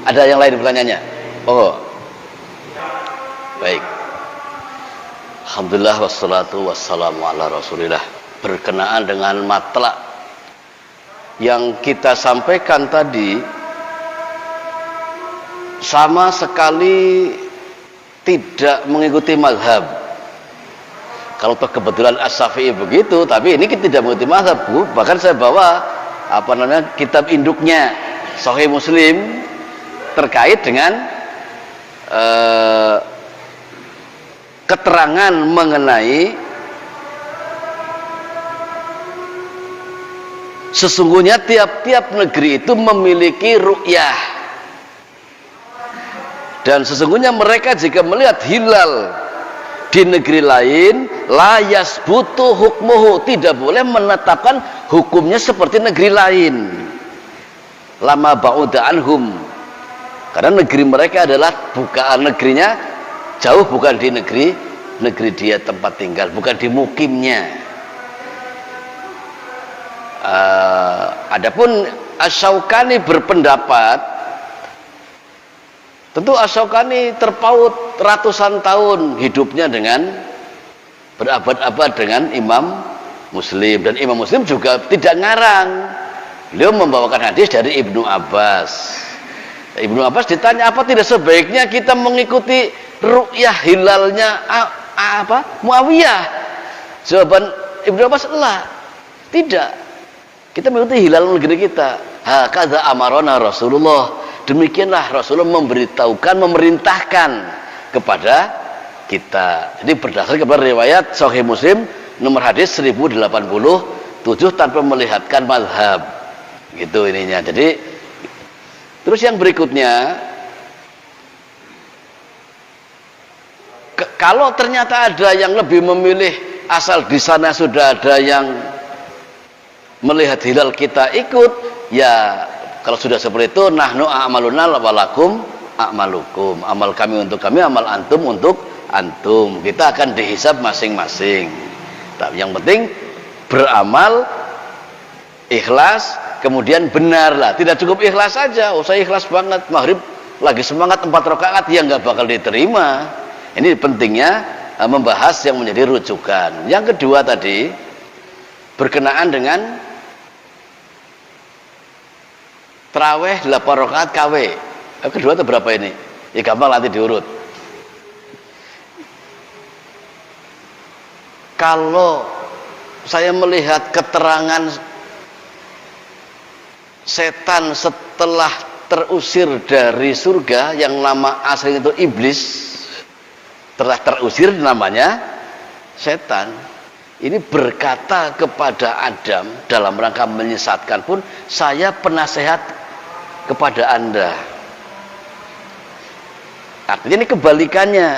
Ada yang lain pertanyaannya? Oh, baik. Alhamdulillah wassalatu wassalamu ala rasulillah. Berkenaan dengan matlak yang kita sampaikan tadi, sama sekali tidak mengikuti mazhab. Kalau kebetulan As-Syafi'i begitu, tapi ini kita tidak mengikuti mazhab. Bahkan saya bawa kitab induknya Sahih Muslim terkait dengan keterangan mengenai sesungguhnya tiap-tiap negeri itu memiliki ru'yah, dan sesungguhnya mereka jika melihat hilal di negeri lain, la yasbutu hukmuhu, tidak boleh menetapkan hukumnya seperti negeri lain. Lama ba'uda anhum, karena negeri mereka adalah bukaan negerinya jauh, bukan di negeri dia tempat tinggal, bukan di mukimnya. Adapun Asy-Syaukani berpendapat, tentu Asy-Syaukani terpaut ratusan tahun hidupnya dengan berabad-abad dengan Imam Muslim, dan Imam Muslim juga tidak ngarang. Beliau membawakan hadis dari Ibnu Abbas. Ibnu Abbas ditanya, apa tidak sebaiknya kita mengikuti ru'yah hilalnya Muawiyah? Jawaban Ibnu Abbas, lah, tidak. Kita mengikuti hilal negeri kita. Hakadza amarona Rasulullah. Demikianlah Rasulullah memberitahukan, memerintahkan kepada kita. Jadi berdasarkan kepada riwayat Sahih Muslim nomor hadis 1087 tanpa melihatkan mazhab. Gitu ininya. Jadi terus yang berikutnya, kalau ternyata ada yang lebih memilih, asal di sana sudah ada yang melihat hilal kita ikut, ya kalau sudah seperti itu, nahnu a'maluna walakum a'malukum, amal kami untuk kami, amal antum untuk antum, kita akan dihisab masing-masing. Tapi yang penting beramal ikhlas, kemudian benar lah. Tidak cukup ikhlas saja, saya ikhlas banget, maghrib lagi semangat 4 rakaat, ya nggak bakal diterima. Ini pentingnya membahas yang menjadi rujukan. Yang kedua tadi berkenaan dengan tarawih 8 rakaat KW. Kedua itu berapa ini? Ya gampang nanti diurut. Kalau saya melihat keterangan setan setelah terusir dari surga, yang nama asli itu iblis, telah terusir namanya setan, ini berkata kepada Adam dalam rangka menyesatkan pun, saya penasehat kepada Anda. Artinya ini kebalikannya,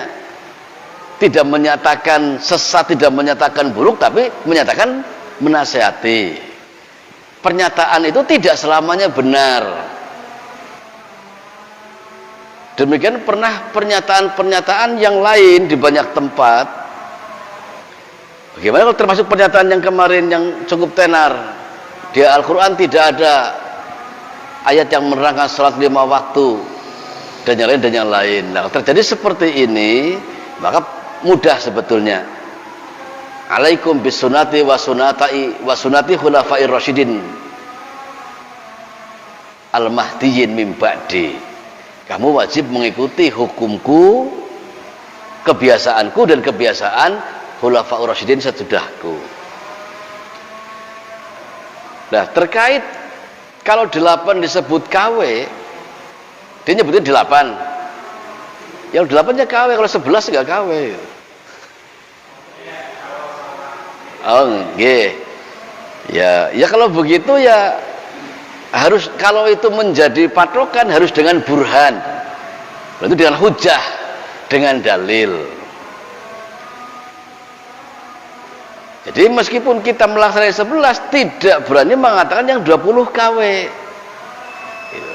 tidak menyatakan sesat, tidak menyatakan buruk, tapi menyatakan menasehati. Pernyataan itu tidak selamanya benar. Demikian pernah pernyataan-pernyataan yang lain di banyak tempat. Bagaimana kalau termasuk pernyataan yang kemarin yang cukup tenar, di Al-Quran tidak ada ayat yang menerangkan salat 5 waktu dan yang lain. Nah, terjadi seperti ini, maka mudah sebetulnya. Alaikum bisunati wa sunati khulafair rasyidin al-mahdiyyin min ba'di. Kamu wajib mengikuti hukumku, kebiasaanku, dan kebiasaan khulafaur rasyidin sesudahku. Nah, terkait kalau 8 disebut KW, dia nyebutnya 8. Yang 8-nya KW, kalau 11 enggak KW. Oh, nggih. Ya kalau begitu ya harus, kalau itu menjadi patokan harus dengan burhan. Berarti dengan hujah, dengan dalil. Jadi meskipun kita melaksanakan 11, tidak berani mengatakan yang 20 KW. Gitu.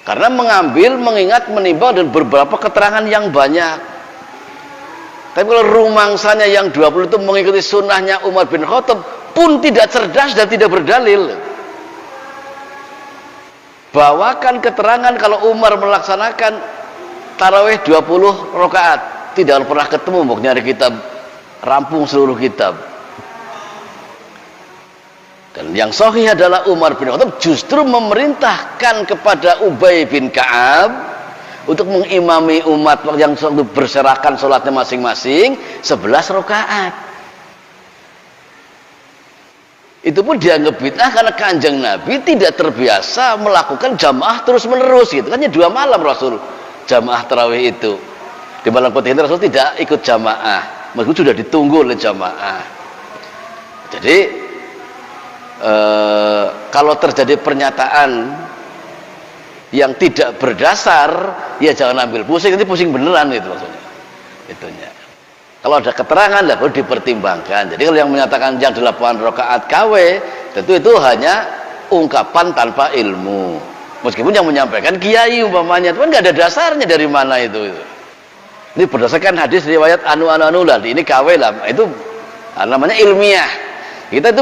Karena mengingat, menimbang dan beberapa keterangan yang banyak. Tapi kalau rumangsanya yang 20 itu mengikuti sunnahnya Umar bin Khattab pun tidak cerdas dan tidak berdalil. bawakan keterangan kalau Umar melaksanakan tarawih 20 rakaat. Tidak pernah ketemu, mau nyari kitab, rampung seluruh kitab. Dan yang sahih adalah Umar bin Khattab justru memerintahkan kepada Ubay bin Ka'ab untuk mengimami umat yang berserakan sholatnya masing-masing 11 rakaat. Itu pun dianggap bid'ah karena Kanjeng Nabi tidak terbiasa melakukan jamaah terus menerus gitu. Hanya 2 malam Rasul jamaah tarawih itu. Di malam ketiga Rasul tidak ikut jamaah, meskipun sudah ditunggu oleh jamaah. Jadi kalau terjadi pernyataan yang tidak berdasar, ya jangan ambil pusing, nanti pusing beneran itu maksudnya. Itunya. Kalau ada keterangan lah baru dipertimbangkan. Jadi kalau yang menyatakan yang 8 rakaat KW, tentu itu hanya ungkapan tanpa ilmu. Meskipun yang menyampaikan kiai umpamanya, itu kan nggak ada dasarnya dari mana itu. Ini berdasarkan hadis riwayat anu lah. Ini KW lah, itu namanya ilmiah. Kita itu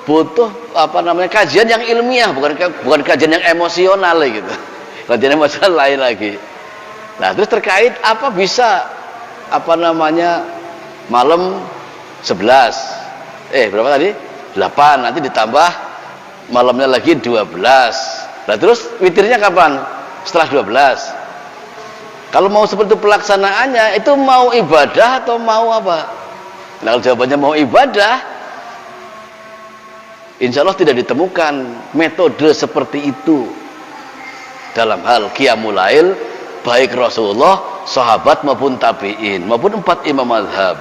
butuh apa namanya kajian yang ilmiah, bukan kajian yang emosional gitu. Kajian emosional lain lagi. Nah, terus terkait apa bisa apa namanya malam 11 berapa tadi 8, nanti ditambah malamnya lagi 12. Nah terus witirnya kapan? Setelah 12. Kalau mau seperti itu pelaksanaannya, itu mau ibadah atau mau apa? Nah kalau jawabannya mau ibadah, insya Allah tidak ditemukan metode seperti itu dalam hal qiyamul lail, baik Rasulullah, sahabat maupun tabi'in maupun 4 imam mazhab.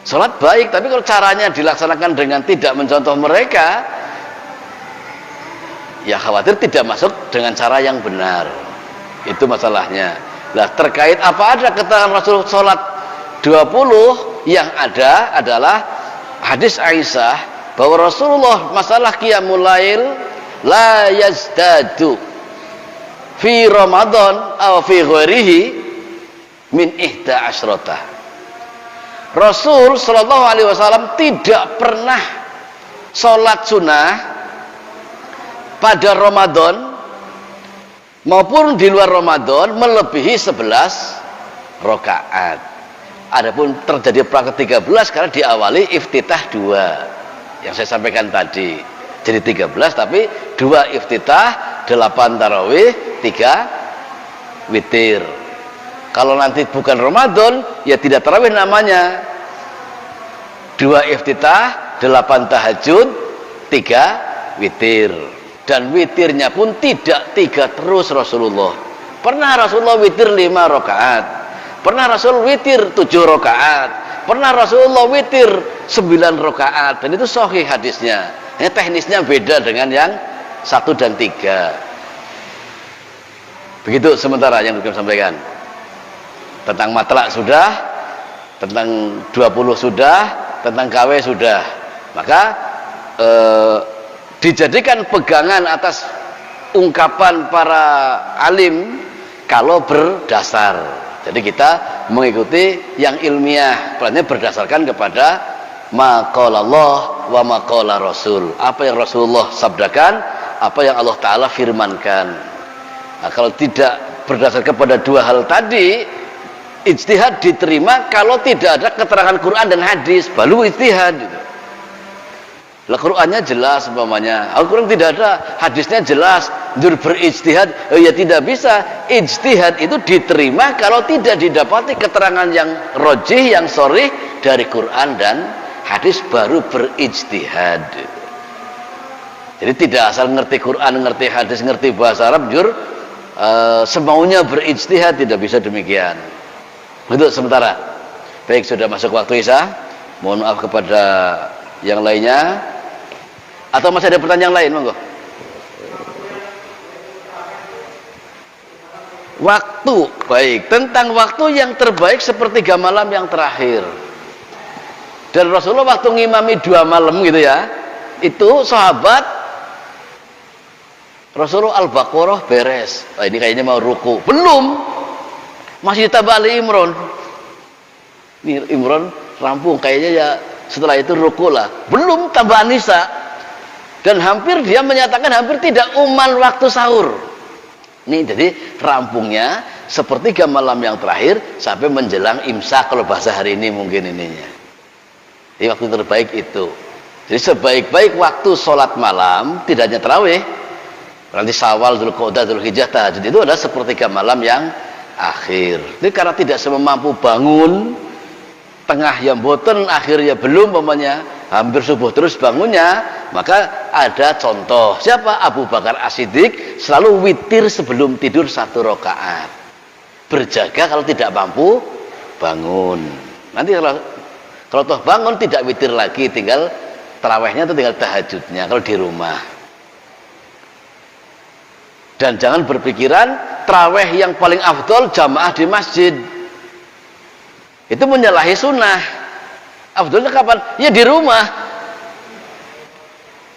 Salat baik, tapi kalau caranya dilaksanakan dengan tidak mencontoh mereka, ya khawatir tidak masuk dengan cara yang benar. Itu masalahnya. Nah, terkait apa ada keterangan Rasul salat 20, yang ada adalah hadis Aisyah bahwa Rasulullah masalah qiyamul lail la yazdadu fi Ramadan atau fi ghairihi min ihda asyrotah. Rasul sallallahu alaihi wasallam tidak pernah sholat sunnah pada Ramadan maupun di luar Ramadan melebihi 11 rakaat. Adapun terjadi praktek 13 karena diawali iftitah 2 yang saya sampaikan tadi. Jadi 13 tapi 2 iftitah, 8 tarawih, 3 witir. Kalau nanti bukan Ramadan, ya tidak tarawih namanya. 2 iftitah, 8 tahajud, 3 witir. Dan witirnya pun tidak 3 terus Rasulullah. Pernah Rasulullah witir 5 rakaat. Pernah Rasul witir 7 rakaat. Pernah Rasulullah witir 9 rakaat. Dan itu sahih hadisnya. Ini teknisnya beda dengan yang 1 dan 3. Begitu sementara yang kami sampaikan. Tentang matlak sudah, tentang 20 sudah, tentang KW sudah. Maka dijadikan pegangan atas ungkapan para alim kalau berdasar. Jadi kita mengikuti yang ilmiah, berarti berdasarkan kepada maqalallah wa maqala Rasul. Apa yang Rasulullah sabdakan, apa yang Allah Ta'ala firmankan. Nah, kalau tidak berdasarkan pada 2 hal tadi, ijtihad diterima kalau tidak ada keterangan Quran dan hadis, baru ijtihad gitu. Lah Qurannya jelas umpamanya, Al-Quran tidak ada, hadisnya jelas, berijtihad, ya tidak bisa. Ijtihad itu diterima kalau tidak didapati keterangan yang rajih, yang sharih dari Quran dan hadis, baru berijtihad. Jadi tidak asal ngerti Quran, ngerti hadis, ngerti bahasa Arab, semaunya berijtihad, tidak bisa demikian. Itu sementara. Baik, sudah masuk waktu Isya. Mohon maaf kepada yang lainnya. Atau masih ada pertanyaan lain, monggo. Waktu, baik, tentang waktu yang terbaik sepertiga malam yang terakhir. Dan Rasulullah waktu ngimami 2 malam gitu ya, itu sahabat Rasulullah Al-Baqarah beres. Ini kayaknya mau ruku, belum, masih ditambah Ali Imran. Ini Imran rampung, kayaknya ya setelah itu ruku lah, belum tambah Nisa. Dan hampir dia menyatakan hampir tidak umal waktu sahur. Ini jadi rampungnya sepertiga malam yang terakhir sampai menjelang imsak kalau bahasa hari ini mungkin ininya. Jadi waktu terbaik itu. Jadi sebaik-baik waktu sholat malam tidak hanya tarawih, nanti Syawal, Dzulqa'dah, Dzulhijjah, tahajud itu adalah sepertiga malam yang akhir. Jadi karena tidak semua mampu bangun, tengah yang boten, akhirnya belum, umpamanya hampir subuh terus bangunnya, maka ada contoh. Siapa? Abu Bakar As-Siddiq selalu witir sebelum tidur 1 rakaat. Berjaga kalau tidak mampu bangun. Nanti kalau toh bangun tidak witir lagi, tinggal tarawihnya itu tinggal tahajudnya kalau di rumah. Dan jangan berpikiran tarawih yang paling afdol jamaah di masjid. Itu menyalahi sunnah. Afdolnya kapan? Ya di rumah.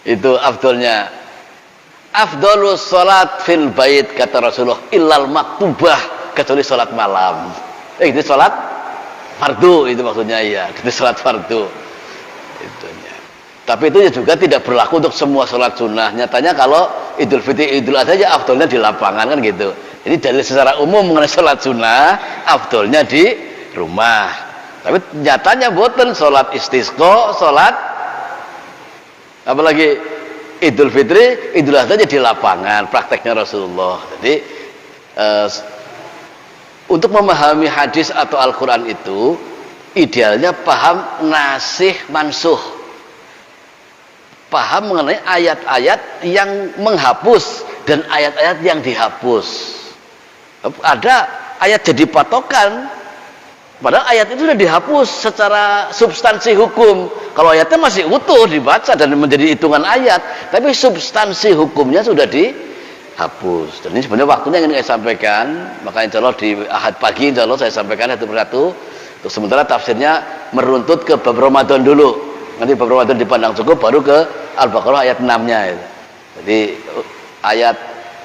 Itu afdolnya. Afdolus salat fil bait, kata Rasulullah, illal maktubah, kecuali salat malam. Itu salat fardu, itu maksudnya ya. Itu salat fardu. Itunya. Tapi itu juga tidak berlaku untuk semua salat sunnah. Nyatanya kalau Idul Fitri, Idul Adha aja afdolnya di lapangan kan gitu. Jadi dalil secara umum mengenai salat sunnah, afdolnya di rumah. Tapi nyatanya boten, sholat istisqa, sholat apalagi Idul Fitri, Idul Adha di lapangan, prakteknya Rasulullah. Jadi untuk memahami hadis atau Al-Quran itu idealnya paham nasih mansuh, paham mengenai ayat-ayat yang menghapus dan ayat-ayat yang dihapus. Ada ayat jadi patokan, padahal ayat itu sudah dihapus secara substansi hukum. Kalau ayatnya masih utuh dibaca dan menjadi hitungan ayat, tapi substansi hukumnya sudah dihapus. Dan ini sebenarnya waktunya ingin saya sampaikan, maka insya Allah di Ahad pagi insya Allah saya sampaikan satu persatu. Untuk sementara tafsirnya meruntut ke bab Ramadan dulu. Nanti bab Ramadan dipandang cukup, baru ke Al-Baqarah ayat 6-nya. Jadi ayat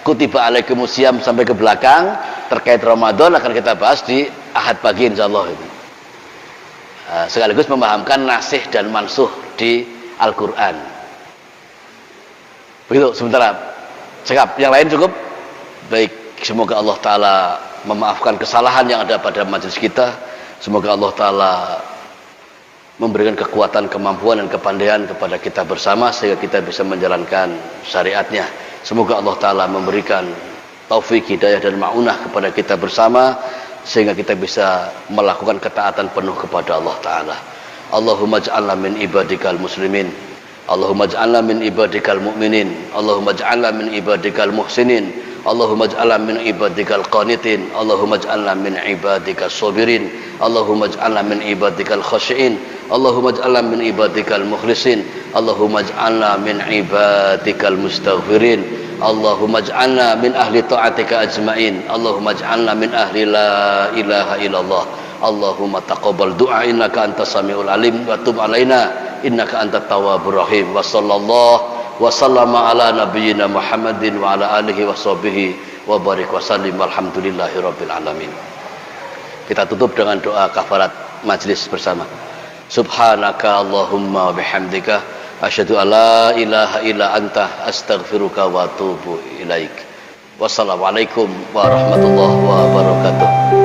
kutiba alaikumusiyam sampai ke belakang terkait Ramadan akan kita bahas di Ahad pagi insyaallah itu. Sekaligus memahamkan nasih dan mansuh di Al-Qur'an. Begitu sementara. Cekap, yang lain cukup? Baik, semoga Allah taala memaafkan kesalahan yang ada pada majelis kita. Semoga Allah taala memberikan kekuatan, kemampuan dan kepandaian kepada kita bersama sehingga kita bisa menjalankan syariatnya. Semoga Allah taala memberikan taufik, hidayah dan ma'unah kepada kita bersama sehingga kita bisa melakukan ketaatan penuh kepada Allah taala. Allahumma ij'alna min ibadikal muslimin, Allahumma ij'alna min ibadikal mu'minin, Allahumma ij'alna min ibadikal muhsinin, Allahumma ij'alna min ibadikal qanitin, Allahumma ij'alna min ibadikal sabirin, Allahumma ij'alna min ibadikal khashi'in, Allahumma ij'alna min ibadikal mukhlisin, Allahumma ij'alna min ibadikal mustaghfirin, Allahumma ij'alna min ahli ta'atika ajma'in, Allahumma ij'alna min ahli la ilaha illallah, Allahumma taqabbal du'a innaka antas samiul alim wa tub alaina innaka antat tawwabur rahim. Wa sallallahu wa sallama ala nabiyyina Muhammadin wa ala alihi wa sahbihi wa barik wa sallim walhamdulillahi rabbil alamin. Kita tutup dengan doa kafarat majlis bersama. Subhanaka Allahumma wa bihamdika asyhadu an la ilaha illa anta astaghfiruka wa atubu ilaik. Wassalamualaikum warahmatullahi wabarakatuh.